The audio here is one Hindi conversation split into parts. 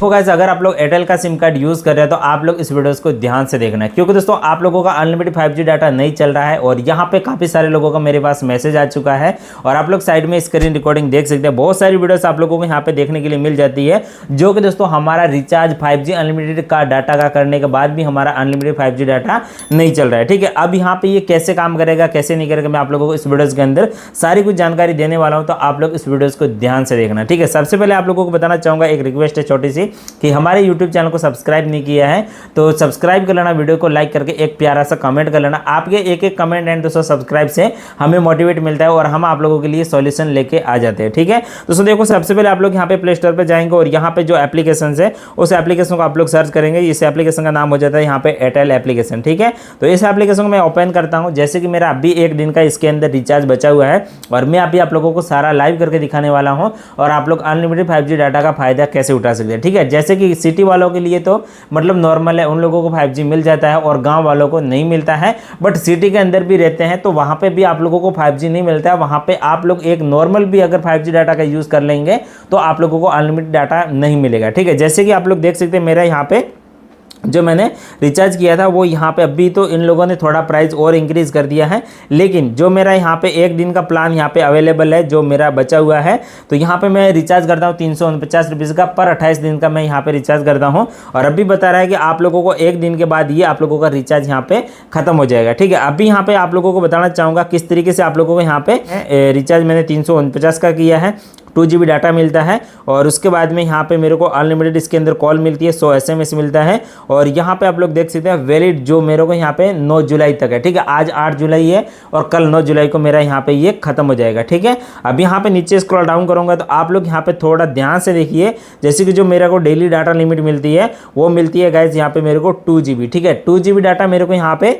तो गाइस अगर आप लोग एयरटेल का सिम कार्ड यूज़ कर रहे हैं तो आप लोग इस वीडियोस को ध्यान से देखना है, क्योंकि दोस्तों आप लोगों का अनलिमिटेड 5G डाटा नहीं चल रहा है और यहाँ पे काफ़ी सारे लोगों का मेरे पास मैसेज आ चुका है और आप लोग साइड में स्क्रीन रिकॉर्डिंग देख सकते हैं। बहुत सारी वीडियोस आप लोगों को यहाँ पे देखने के लिए मिल जाती है, जो कि दोस्तों हमारा रिचार्ज 5G अनलिमिटेड का डाटा का करने के बाद भी हमारा अनलिमिटेड 5G डाटा नहीं चल रहा है। ठीक है, अब यहाँ पे ये कैसे काम करेगा, कैसे नहीं करेगा, मैं आप लोगों को इस वीडियोस के अंदर सारी कुछ जानकारी देने वाला हूँ, तो आप लोग इस वीडियोस को ध्यान से देखना। ठीक है, सबसे पहले आप लोगों को बताना चाहूँगा, एक रिक्वेस्ट है छोटी सी कि हमारे YouTube चैनल को सब्सक्राइब नहीं किया है तो सब्सक्राइब कर लेना, वीडियो को लाइक करके एक प्यारा सा कमेंट कर लेना। आपके एक एक कमेंट एंड दोस्तों सब्सक्राइब से हमें मोटिवेट मिलता है और हम आप लोगों के लिए सॉल्यूशन लेके आ जाते हैं। ठीक है दोस्तों, देखो सबसे पहले आप लोग यहाँ पे प्ले स्टोर पे जाएंगे और यहाँ पे जो एप्लीकेशन है उस एप्लीकेशन को आप लोग सर्च करेंगे। इस एप्लीकेशन का नाम हो जाता है यहाँ पे एयरटेल एप्लीकेशन। ठीक है, तो इस एप्लीकेशन को मैं ओपन करता हूँ। जैसे कि मेरा अभी एक दिन का इसके अंदर रिचार्ज बचा हुआ है और मैं अभी आप लोगों को सारा लाइव करके दिखाने वाला हूँ और आप लोग अनलिमिटेड 5G डाटा का फायदा कैसे उठा सकते हैं। ठीक है, जैसे कि सिटी वालों के लिए तो मतलब नॉर्मल है, उन लोगों को 5G मिल जाता है और गांव वालों को नहीं मिलता है, बट सिटी के अंदर भी रहते हैं तो वहां पे भी आप लोगों को 5G नहीं मिलता है। वहां पे आप लोग एक नॉर्मल भी अगर 5G डाटा का यूज़ कर लेंगे तो आप लोगों को अनलिमिटेड डाटा नहीं मिलेगा। ठीक है, जैसे कि आप लोग देख सकते हैं मेरा यहाँ पे जो मैंने रिचार्ज किया था वो यहाँ पे अभी तो इन लोगों ने थोड़ा प्राइस और इंक्रीज़ कर दिया है, लेकिन जो मेरा यहाँ पे एक दिन का प्लान यहाँ पे अवेलेबल है जो मेरा बचा हुआ है, तो यहाँ पे मैं रिचार्ज करता हूँ 349 रुपीज़ का पर 28 दिन का मैं यहाँ पे रिचार्ज करता हूँ और अभी बता रहा है कि आप लोगों को एक दिन के बाद ये आप लोगों का रिचार्ज यहाँ पे खत्म हो जाएगा। ठीक है, अभी यहाँ पे आप लोगों को बताना चाहूँगा किस तरीके से आप लोगों को यहाँ पे रिचार्ज मैंने 349 का किया है, 2GB डाटा मिलता है और उसके बाद में यहाँ पे मेरे को अनलिमिटेड इसके अंदर कॉल मिलती है, 100 SMS मिलता है और यहाँ पे आप लोग देख सकते हैं वैलिड जो मेरे को यहाँ पे 9 जुलाई तक है। ठीक है, आज 8 जुलाई है और कल 9 जुलाई को मेरा यहाँ पे ये खत्म हो जाएगा। ठीक है, अब यहाँ पे नीचे स्क्रॉल डाउन करूँगा तो आप लोग यहाँ पे थोड़ा ध्यान से देखिए, जैसे कि जो मेरे को डेली डाटा लिमिट मिलती है वो मिलती है गाइज यहाँ पे मेरे को 2GB। ठीक है, 2GB डाटा मेरे को यहाँ पे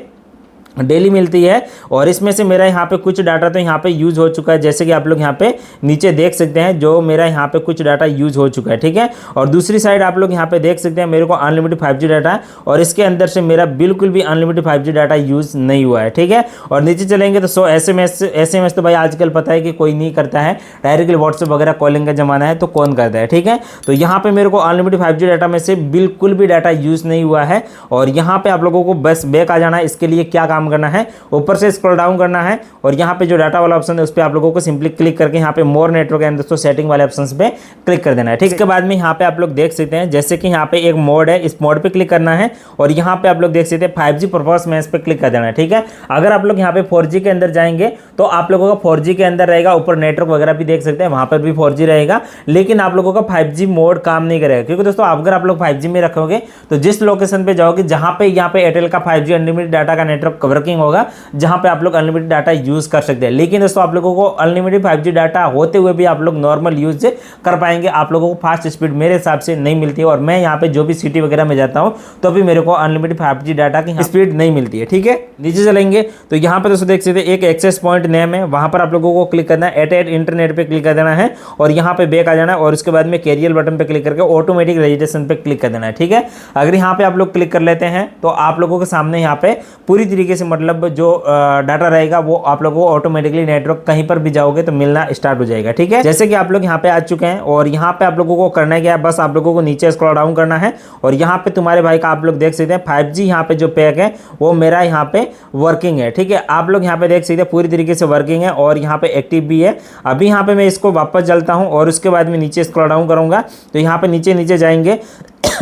डेली मिलती है और इसमें से मेरा यहाँ पे कुछ डाटा तो यहाँ पे यूज़ हो चुका है, जैसे कि आप लोग यहाँ पे नीचे देख सकते हैं जो मेरा यहाँ पे कुछ डाटा यूज़ हो चुका है। ठीक है, और दूसरी साइड आप लोग यहाँ पे देख सकते हैं मेरे को अनलिमिटेड 5G डाटा और इसके अंदर से मेरा बिल्कुल भी अनलिमिटेड 5G डाटा यूज़ नहीं हुआ है। ठीक है, और नीचे चलेंगे तो 100 SMS तो भाई आजकल पता है कि कोई नहीं करता है, डायरेक्टली व्हाट्सएप वगैरह कॉलिंग का ज़माना है तो कौन करता है। ठीक है, तो यहाँ पर मेरे को अनलिमिटेड 5G डाटा में से बिल्कुल भी डाटा यूज़ नहीं हुआ है और यहाँ पर आप लोगों को बस बैक आ जाना है। इसके लिए क्या काम करना है, ऊपर से स्क्रॉल डाउन करना है और यहाँ पे जो डाटा वाला ऑप्शन है उस पर आप लोगों को सिंपली क्लिक करके यहाँ पे मोर नेटवर्क एंड दोस्तों सेटिंग वाले ऑप्शंस पे क्लिक कर देना है। ठीक है, इसके बाद में यहाँ पे आप लोग देख सकते हैं जैसे कि यहाँ पे एक मोड है, इस मोड पे क्लिक करना है और यहाँ पे आप लोग देख सकते हैं 5G परफॉर्मेंस पे क्लिक कर देना है। ठीक है, अगर आप लोग यहाँ पे 4G के अंदर जाएंगे तो आप लोगों का 4G के अंदर रहेगा, ऊपर नेटवर्क वगैरह भी देख सकते हैं वहाँ पर भी 4G रहेगा, लेकिन आप लोगों का 5G मोड काम नहीं करेगा, क्योंकि दोस्तों अगर आप लोग 5G में रखोगे तो जिस लोकेशन पे जाओगे जहाँ पे यहाँ पे एयरटेल का 5G अनलिमिटेड डाटा का नेटवर्क वर्किंग होगा, जहाँ पे आप लोग अनलिमिटेड डाटा यूज कर सकते हैं, लेकिन दोस्तों आप लोगों को अनलिमिटेड 5G डाटा होते हुए भी आप लोग नॉर्मल यूज कर पाएंगे, आप लोगों को फास्ट स्पीड मेरे हिसाब से नहीं मिलती है और मैं यहाँ पे जो भी सिटी वगैरह में जाता हूँ तो भी मेरे को अनलिमिटेड 5G डाटा की स्पीड नहीं मिलती है। ठीक है, नीचे चलेंगे तो यहाँ पे दोस्तों देख सकते हैं एक एक्सेस पॉइंट नेम है, वहां पर आप लोगों को क्लिक करना है, एट इंटरनेट पे क्लिक कर देना है और यहाँ पे बैक आ जाना है और उसके बाद में कैरियर बटन पे क्लिक करके ऑटोमेटिक रजिस्ट्रेशन पे क्लिक कर देना है। ठीक है, अगर यहाँ पे आप लोग क्लिक कर लेते हैं तो आप लोगों के सामने यहाँ पे पूरी तरीके से मतलब जो डाटा रहेगा वो आप लोगों को ऑटोमेटिकली नेटवर्क कहीं पर भी जाओगे तो मिलना स्टार्ट हो जाएगा। ठीक है, जैसे कि आप लोग यहाँ पे आ चुके हैं और यहाँ पे आप लोगों को करना क्या है, बस आप लोगों को नीचे स्क्रॉल डाउन करना है और यहाँ पे तुम्हारे भाई का आप लोग देख सकते हैं 5G यहाँ पे जो पैक है वो मेरा यहाँ पे वर्किंग है। ठीक है, आप लोग यहाँ पे देख सकते हैं पूरी तरीके से वर्किंग है और यहाँ पे एक्टिव भी है। अभी यहाँ पे मैं इसको वापस चलता हूँ और उसके बाद में नीचे स्क्रॉल डाउन करूंगा तो यहाँ पे नीचे जाएंगे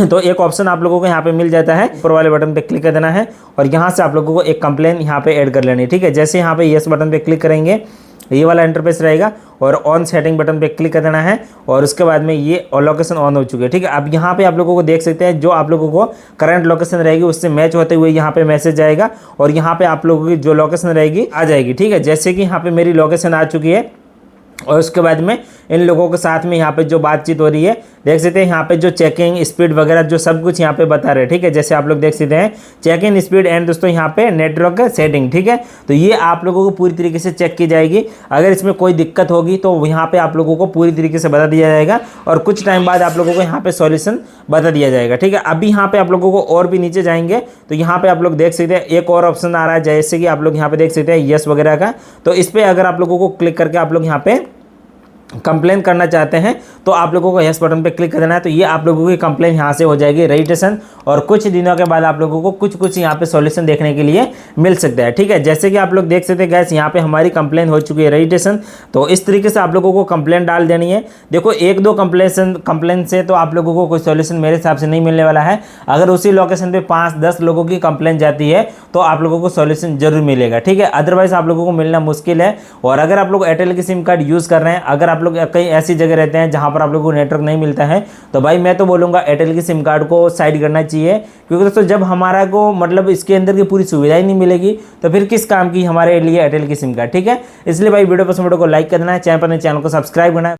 तो एक ऑप्शन आप लोगों को यहाँ पे मिल जाता है, ऊपर वाले बटन पे क्लिक कर देना है और यहाँ से आप लोगों को एक कंप्लेन यहाँ पे ऐड कर लेनी है। ठीक है, जैसे यहाँ पे यस बटन पे क्लिक करेंगे ये वाला इंटरफेस रहेगा और ऑन सेटिंग बटन पे क्लिक कर देना है और उसके बाद में ये लोकेशन ऑन हो चुकी है। ठीक है, अब यहाँ पे आप लोगों को देख सकते हैं जो आप लोगों को करंट लोकेशन रहेगी उससे मैच होते हुए यहाँ पे मैसेज आएगा और यहाँ पे आप लोगों की जो लोकेशन रहेगी आ जाएगी। ठीक है, जैसे कि यहाँ पे मेरी लोकेशन आ चुकी है और उसके बाद में इन लोगों के साथ में यहाँ पे जो बातचीत हो रही है देख सकते हैं, यहाँ पे जो चेकिंग स्पीड वगैरह जो सब कुछ यहाँ पे बता रहे हैं। ठीक है, जैसे आप लोग देख सकते हैं चेक इन स्पीड एंड दोस्तों यहाँ पे नेटवर्क सेटिंग। ठीक है, तो ये आप लोगों को पूरी तरीके से चेक की जाएगी, अगर इसमें कोई दिक्कत होगी तो यहाँ पे आप लोगों को पूरी तरीके से बता दिया जाएगा और कुछ टाइम बाद आप लोगों को यहाँ पे सॉल्यूशन बता दिया जाएगा। ठीक है, अभी यहाँ पे आप लोगों को और भी नीचे जाएंगे तो यहाँ पे आप लोग देख सकते हैं एक और ऑप्शन आ रहा है, जैसे कि आप लोग यहाँ पे देख सकते हैं यस वगैरह का, तो इस पर अगर आप लोगों को क्लिक करके आप लोग यहाँ पे कंप्लेन करना चाहते हैं तो आप लोगों को यस बटन पे क्लिक कर देना है। तो ये आप लोगों की कंप्लेन यहाँ से हो जाएगी रजिस्ट्रेशन, और कुछ दिनों के बाद आप लोगों को कुछ यहाँ पे सॉल्यूशन देखने के लिए मिल सकता है। ठीक है, जैसे कि आप लोग देख सकते हैं गैस, यहाँ पे हमारी कंप्लेन हो चुकी है रजिस्ट्रेशन। तो इस तरीके से आप लोगों को कंप्लेन डाल देनी है। देखो 1-2 कंप्लेन से तो आप लोगों को कोई सॉल्यूशन मेरे हिसाब से नहीं मिलने वाला है। अगर उसी लोकेशन पे 5-10 लोगों की कंप्लेन जाती है तो आप लोगों को सॉल्यूशन जरूर मिलेगा। ठीक है, अदरवाइज आप लोगों को मिलना मुश्किल है। और अगर आप लोग एयरटेल की सिम कार्ड यूज़ कर रहे हैं, अगर आप लोग कहीं ऐसी जगह रहते हैं जहां पर आप लोगों को नेटवर्क नहीं मिलता है, तो भाई मैं तो बोलूँगा एयरटेल की सिम कार्ड को साइड करना चाहिए। क्योंकि दोस्तों जब हमारा को मतलब इसके अंदर की पूरी सुविधा ही नहीं मिलेगी तो फिर किस काम की हमारे लिए एयरटेल की सिम कार्ड। ठीक है, इसलिए भाई वीडियो पसंद को लाइक कर देना है, चैनल पर नहीं चैनल को सब्सक्राइब करना है।